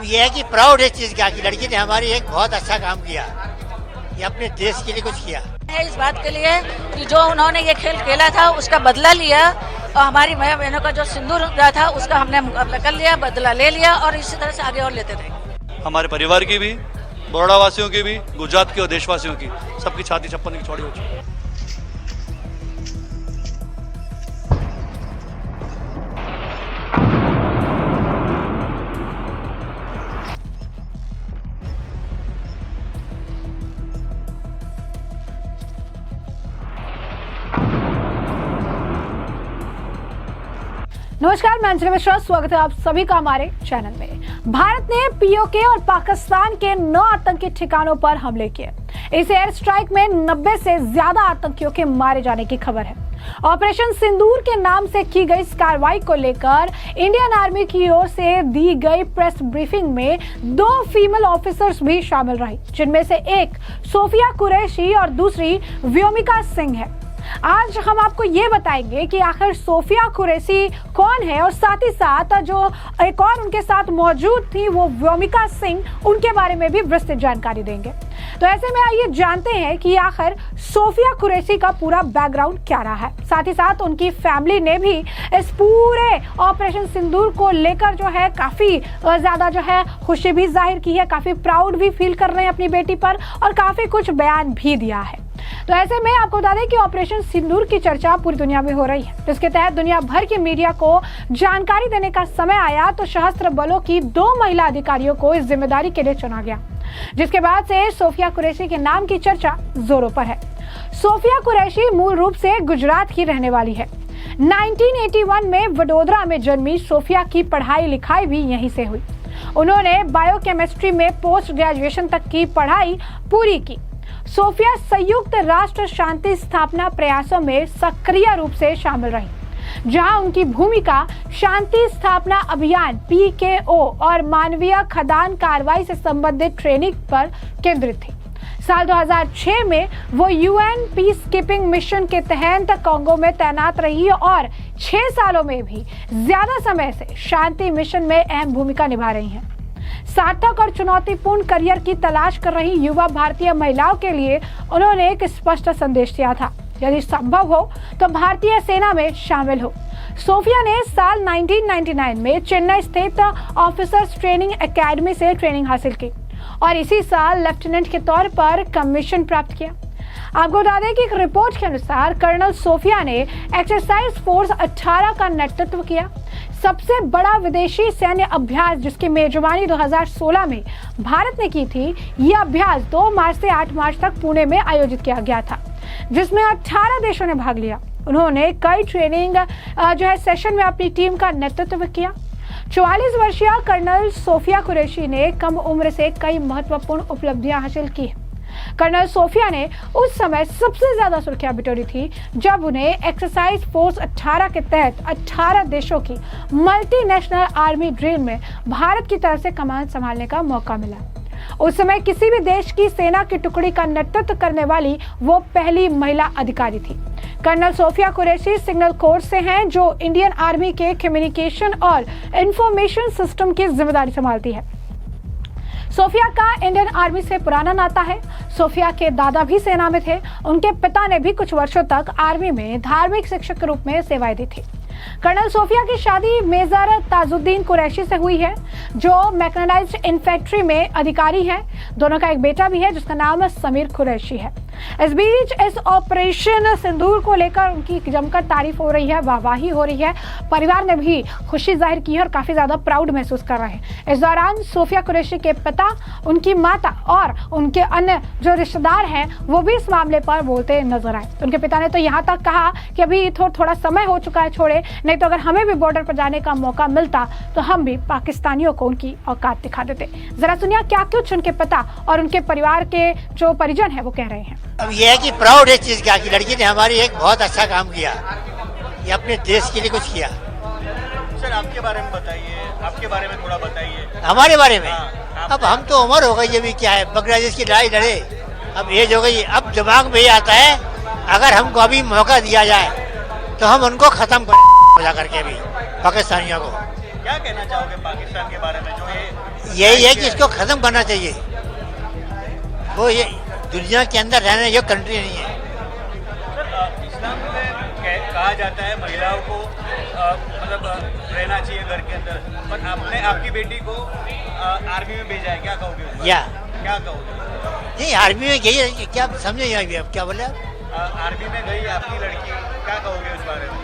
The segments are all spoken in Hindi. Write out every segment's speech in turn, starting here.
अब यह है कि प्राउड है चीज का कि लड़की ने हमारी एक बहुत अच्छा काम किया, ये अपने देश के लिए कुछ किया है। इस बात के लिए कि जो उन्होंने ये खेल खेला था उसका बदला लिया और हमारी माँ बहनों का जो सिंदूर रहा था उसका हमने मुकाबला कर लिया, बदला ले लिया और इसी तरह से आगे और लेते रहेंगे। हमारे परिवार की भी, बड़ौदा वासियों की भी, गुजरात की और देशवासियों की, सबकी छाती 56 की चौड़ी हो चुकी है। नमस्कार, मैं अंजलि मिश्रा, स्वागत है आप सभी का हमारे चैनल में। भारत ने पीओके और पाकिस्तान के 9 आतंकी ठिकानों पर हमले किए। इस एयर स्ट्राइक में 90 से ज्यादा आतंकियों के मारे जाने की खबर है। ऑपरेशन सिंदूर के नाम से की गई इस कार्रवाई को लेकर इंडियन आर्मी की ओर से दी गई प्रेस ब्रीफिंग में 2 फीमेल ऑफिसर्स भी शामिल रही, जिनमें से एक सोफिया कुरैशी और दूसरी व्योमिका सिंह है। आज हम आपको ये बताएंगे कि आखिर सोफिया कुरैशी कौन है और साथ ही साथ जो एक और उनके साथ मौजूद थी वो व्योमिका सिंह, उनके बारे में भी विस्तृत जानकारी देंगे। तो ऐसे में आइए जानते हैं कि आखिर सोफिया कुरैशी का पूरा बैकग्राउंड क्या रहा है। साथ ही साथ उनकी फैमिली ने भी इस पूरे ऑपरेशन सिंदूर को लेकर जो है काफी ज्यादा जो है खुशी भी जाहिर की है, काफी प्राउड भी फील कर रहे हैं अपनी बेटी पर और काफी कुछ बयान भी दिया है। तो ऐसे में आपको बता दें कि ऑपरेशन सिंदूर की चर्चा पूरी दुनिया में हो रही है, जिसके तहत दुनिया भर की मीडिया को जानकारी देने का समय आया तो सशस्त्र बलों की 2 महिला अधिकारियों को इस जिम्मेदारी के लिए चुना गया, जिसके बाद से सोफिया कुरैशी के नाम की चर्चा जोरों पर है। सोफिया कुरैशी मूल रूप से गुजरात की रहने वाली है। 1981 में वडोदरा में जन्मी सोफिया की पढ़ाई लिखाई भी यहीं से हुई। उन्होंने बायोकेमिस्ट्री में पोस्ट ग्रेजुएशन तक की पढ़ाई पूरी की। सोफिया संयुक्त राष्ट्र शांति स्थापना प्रयासों में सक्रिय रूप से शामिल रही, जहां उनकी भूमिका शांति स्थापना अभियान PKO और मानवीय खदान कार्रवाई से संबंधित ट्रेनिंग पर केंद्रित थी। साल 2006 में वो UN पीस कीपिंग मिशन के तहत कांगो में तैनात रही और 6 सालों में भी ज्यादा समय से शांति मिशन में अहम भूमिका निभा रही हैं। सार्थक और चुनौतीपूर्ण करियर की तलाश कर रही युवा भारतीय महिलाओं के लिए उन्होंने एक स्पष्ट संदेश दिया था, यदि संभव हो तो भारतीय सेना में शामिल हो। सोफिया ने साल 1999 में चेन्नई स्थित ऑफिसर्स ट्रेनिंग एकेडमी से ट्रेनिंग हासिल की और इसी साल लेफ्टिनेंट के तौर पर कमीशन प्राप्त किया। आपको बता दें कि एक रिपोर्ट के अनुसार कर्नल सोफिया ने एक्सरसाइज फोर्स 18 का नेतृत्व किया, सबसे बड़ा विदेशी सैन्य अभ्यास जिसकी मेजबानी 2016 में भारत ने की थी। यह अभ्यास 2 मार्च से 8 मार्च तक पुणे में आयोजित किया गया था, जिसमें 18 देशों ने भाग लिया। उन्होंने कई ट्रेनिंग जो है सेशन में अपनी टीम का नेतृत्व किया। 44 वर्षीय कर्नल सोफिया कुरैशी ने कम उम्र से कई महत्वपूर्ण उपलब्धियां हासिल की। कर्नल सोफिया ने उस समय सबसे ज्यादा सुर्खियां बिटोरी थी जब उन्हें एक्सरसाइज फोर्स 18 के तहत 18 देशों की मल्टीनेशनल आर्मी ड्रिल में भारत की तरफ से कमान संभालने का मौका मिला। उस समय किसी भी देश की सेना की टुकड़ी का नेतृत्व करने वाली वो पहली महिला अधिकारी थी। Colonel Sofiya Qureshi signal corps से हैं, जो इंडियन आर्मी के कम्युनिकेशन और इंफॉर्मेशन सिस्टम की जिम्मेदारी संभालती है। सोफिया का इंडियन आर्मी से पुराना नाता है। सोफिया के दादा भी सेना में थे। उनके पिता ने भी कुछ वर्षों तक आर्मी में धार्मिक शिक्षक के रूप में सेवाएं दी थी। कर्नल सोफिया की शादी मेजर ताजुद्दीन कुरैशी से हुई है, जो मैकेनाइज्ड इन्फेंट्री में अधिकारी हैं। दोनों का एक बेटा भी है जिसका नाम समीर कुरैशी है। इस बीच इस ऑपरेशन सिंदूर को लेकर उनकी जमकर तारीफ हो रही है, वाहवाही हो रही है। परिवार ने भी खुशी जाहिर की है और काफी ज्यादा प्राउड महसूस कर रहे हैं। इस दौरान सोफिया कुरैशी के पिता, उनकी माता और उनके अन्य जो रिश्तेदार हैं वो भी इस मामले पर बोलते नजर आए। उनके पिता ने तो यहाँ तक कहा कि अभी थोड़ा समय हो चुका है, छोड़े, नहीं तो अगर हमें भी बॉर्डर पर जाने का मौका मिलता तो हम भी पाकिस्तानियों को उनकी औकात दिखा देते। जरा सुनिए क्या कुछ उनके पिता और उनके परिवार के जो परिजन है वो कह रहे हैं। अब यह है कि प्राउड है चीज का कि लड़की ने हमारी एक बहुत अच्छा काम किया, ये अपने देश के लिए कुछ किया। सर आपके बारे में बताइए, आपके बारे में थोड़ा बताइए। हमारे बारे में अब हम तो उम्र हो गई, अभी क्या है, बांग्लादेश की लड़ाई लड़े, अब एज हो गई। अब दिमाग में ये आता है अगर हमको अभी मौका दिया जाए तो हम उनको खत्म कर करके भी पाकिस्तानियों को। क्या कहना चाहोगे पाकिस्तान के बारे में, जो यही है कि इसको खत्म करना चाहिए। वो ये दुनिया के अंदर रहने योग्य कंट्री नहीं है। इस्लाम में कहा जाता है महिलाओं को मतलब रहना चाहिए घर के अंदर, पर आपने आपकी बेटी को आर्मी में भेजा है, क्या कहोगे उस पर? क्या कहोगे? नहीं, आर्मी में गई है, क्या समझे नहीं अभी आप क्या बोले आप? आर्मी में गई आपकी लड़की, क्या कहोगे उस बारे में?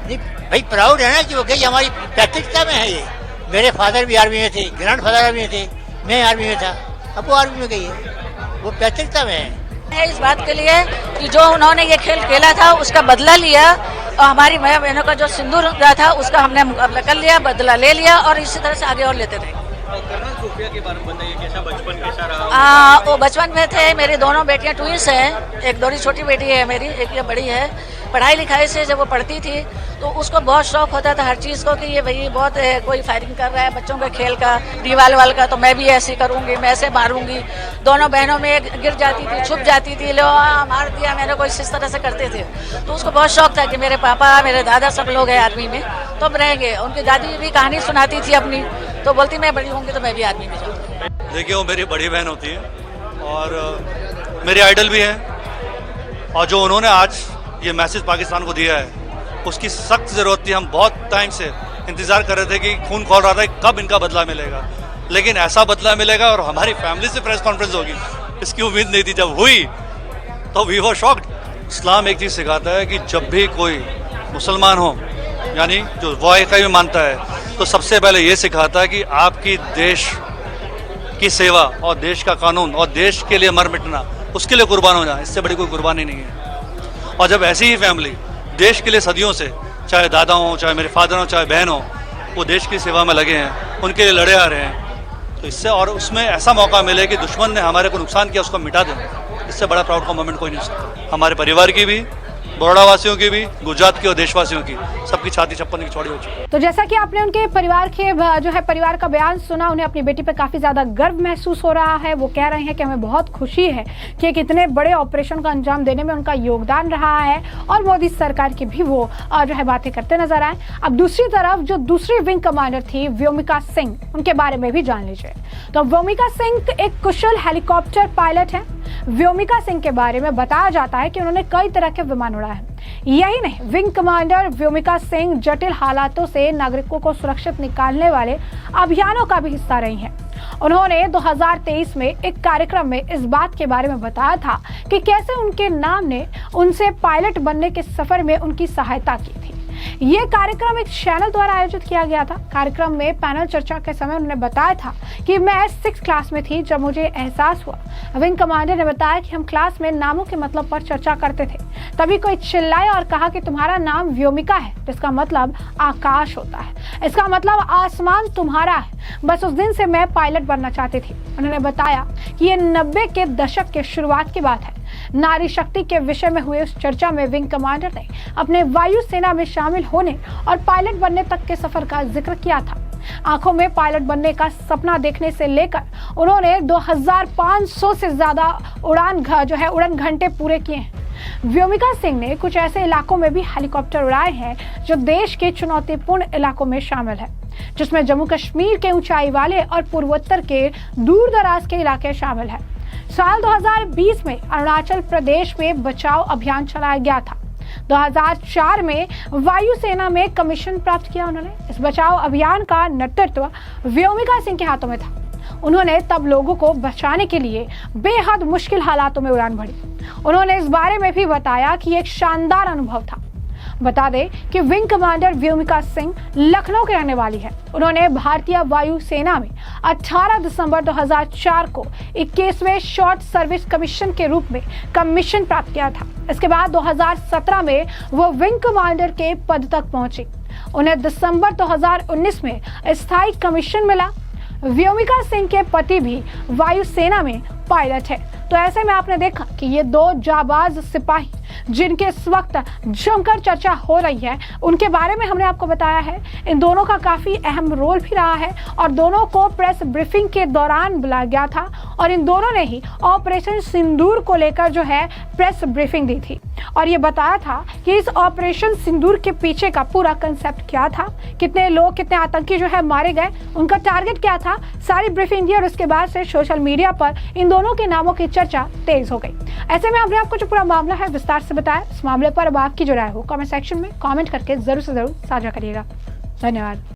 नहीं भाई, प्राउड है ना कि वो गई, हमारी पैतृकता में है ये। मेरे फादर भी आर्मी में थे, ग्रैंड फादर आर्मी में थे, मैं आर्मी में था, अब वो आर्मी में गई है, वो पैतृकता में है। इस बात के लिए कि जो उन्होंने ये खेल खेला था उसका बदला लिया, और हमारी माँ बहनों का जो सिंदूर था उसका हमने मुकाबला कर लिया, बदला ले लिया, और इसी तरह से आगे और लेते रहे। कर्नल सोफिया के बारे में बताइए, कैसा बचपन कैसा रहा? वो बचपन में थे, मेरी दोनों बेटियां ट्विंस हैं, एक थोड़ी छोटी बेटी है मेरी, एक ये बड़ी है। पढ़ाई लिखाई से जब वो पढ़ती थी तो उसको बहुत शौक होता था हर चीज़ को कि ये भाई बहुत कोई फायरिंग कर रहा है बच्चों के खेल का, दीवार वाल का, तो मैं भी ऐसे करूँगी, मैं ऐसे मारूंगी। दोनों बहनों में गिर जाती थी, छुप जाती थी, लो मार दिया मैंने, कोई इस तरह से करते थे। तो उसको बहुत शौक था कि मेरे पापा मेरे दादा सब लोग हैं आर्मी में, तो अब रहेंगे। उनकी दादी भी कहानी सुनाती थी अपनी, तो बोलती मैं बड़ी होंगी तो मैं भी आर्मी में जाऊँगी। देखिए, वो मेरी बड़ी बहन होती है और मेरी आइडल भी है, और जो उन्होंने आज ये मैसेज पाकिस्तान को दिया है उसकी सख्त ज़रूरत थी। हम बहुत टाइम से इंतज़ार कर रहे थे कि खून खौल रहा था कब इनका बदला मिलेगा, लेकिन ऐसा बदला मिलेगा और हमारी फैमिली से प्रेस कॉन्फ्रेंस होगी, इसकी उम्मीद नहीं थी। जब हुई तो वी वर शॉक्ड। इस्लाम एक चीज़ सिखाता है कि जब भी कोई मुसलमान हो, यानी जो वाहिका भी मानता है, तो सबसे पहले ये सिखाता है कि आपकी देश की सेवा और देश का कानून और देश के लिए मर मिटना, उसके लिए कुर्बान हो जाए, इससे बड़ी कोई कुर्बानी नहीं है। और जब ऐसी ही फैमिली देश के लिए सदियों से, चाहे दादा हो, चाहे मेरे फादर हो, चाहे बहन हो, वो देश की सेवा में लगे हैं, उनके लिए लड़े आ रहे हैं, तो इससे और उसमें ऐसा मौका मिले कि दुश्मन ने हमारे को नुकसान किया उसको मिटा दें, इससे बड़ा प्राउड का मोमेंट कोई नहीं हो सकता। हमारे परिवार की भी, बड़ौदा वासियों की भी, गुजरात की और देशवासियों की, सबकी छाती 56 की चौड़ी हो चुकी है। तो जैसा कि आपने उनके परिवार के जो है परिवार का बयान सुना, उन्हें अपनी बेटी पर काफी ज्यादा गर्व महसूस हो रहा है। वो कह रहे हैं कि हमें बहुत खुशी है कि एक इतने बड़े ऑपरेशन का अंजाम देने में उनका योगदान रहा है, और मोदी सरकार की भी वो जो है बातें करते नजर आए। अब दूसरी तरफ जो दूसरी विंग कमांडर थी व्योमिका सिंह, उनके बारे में भी जान लीजिए। तो व्योमिका सिंह एक कुशल हेलीकॉप्टर पायलट है। व्योमिका सिंह के बारे में बताया जाता है कि उन्होंने कई तरह के विमान उड़ाए हैं। यही नहीं, विंग कमांडर व्योमिका सिंह जटिल हालातों से नागरिकों को सुरक्षित निकालने वाले अभियानों का भी हिस्सा रही हैं। उन्होंने 2023 में एक कार्यक्रम में इस बात के बारे में बताया था कि कैसे उनके नाम ने उनसे पायलट बनने के सफर में उनकी सहायता की थी। ये कार्यक्रम एक चैनल द्वारा आयोजित किया गया था। कार्यक्रम में पैनल चर्चा के समय उन्होंने बताया था कि मैं 6th क्लास में थी जब मुझे एहसास हुआ। विंग कमांडर ने बताया कि हम क्लास में नामों के मतलब पर चर्चा करते थे, तभी कोई चिल्लाया और कहा कि तुम्हारा नाम व्योमिका है, जिसका मतलब आकाश होता है, इसका मतलब आसमान तुम्हारा है। बस उस दिन से मैं पायलट बनना चाहती थी। उन्होंने बताया कि ये 90 के दशक के शुरुआत की बात है। नारी शक्ति के विषय में हुए उस चर्चा में विंग कमांडर ने अपने वायुसेना में शामिल होने और पायलट बनने तक के सफर का जिक्र किया था। आंखों में पायलट बनने का सपना देखने से लेकर उन्होंने 2500 से ज्यादा उड़ान घंटे पूरे किए हैं। व्योमिका सिंह ने कुछ ऐसे इलाकों में भी हेलीकॉप्टर उड़ाए हैं जो देश के चुनौतीपूर्ण इलाकों में शामिल है, जिसमें जम्मू कश्मीर के ऊंचाई वाले और पूर्वोत्तर के दूर दराज के इलाके शामिल है। साल 2020 में अरुणाचल प्रदेश में बचाव अभियान चलाया गया था। 2004 में वायुसेना में कमीशन प्राप्त किया उन्होंने। इस बचाव अभियान का नेतृत्व व्योमिका सिंह के हाथों में था। उन्होंने तब लोगों को बचाने के लिए बेहद मुश्किल हालातों में उड़ान भरी। उन्होंने इस बारे में भी बताया कि एक शानदार अनुभव था। बता दें कि विंग कमांडर व्योमिका सिंह लखनऊ के रहने वाली है। उन्होंने भारतीय वायुसेना में 18 दिसंबर 2004 को 21वें शॉर्ट सर्विस कमीशन के रूप में कमीशन प्राप्त किया था। इसके बाद 2017 में वो विंग कमांडर के पद तक पहुंची। उन्हें दिसंबर 2019 में स्थायी कमीशन मिला। व्योमिका सिंह के पति भी वायुसेना में पायलट है। तो ऐसे में आपने देखा कि ये दो जाबाज सिपाही जिनके इस वक्त जमकर चर्चा हो रही है, उनके बारे में हमने आपको बताया है। इन दोनों का काफी अहम रोल भी रहा है और दोनों को प्रेस ब्रीफिंग के दौरान बुलाया गया था और इन दोनों ने ही ऑपरेशन सिंदूर को लेकर जो है प्रेस ब्रीफिंग दी थी और ये बताया था कि इस ऑपरेशन सिंदूर के पीछे का पूरा कंसेप्ट क्या था, कितने लोग, कितने आतंकी जो है मारे गए, उनका टारगेट क्या था, सारी ब्रीफिंग दी और उसके बाद से सोशल मीडिया पर इन दोनों के नामों की चर्चा तेज हो गई। ऐसे में हमने आपको जो पूरा मामला है विस्तार से बताया। इस मामले पर अब आपकी जो राय हो कमेंट सेक्शन में कमेंट करके जरूर से जरूर साझा करिएगा। धन्यवाद।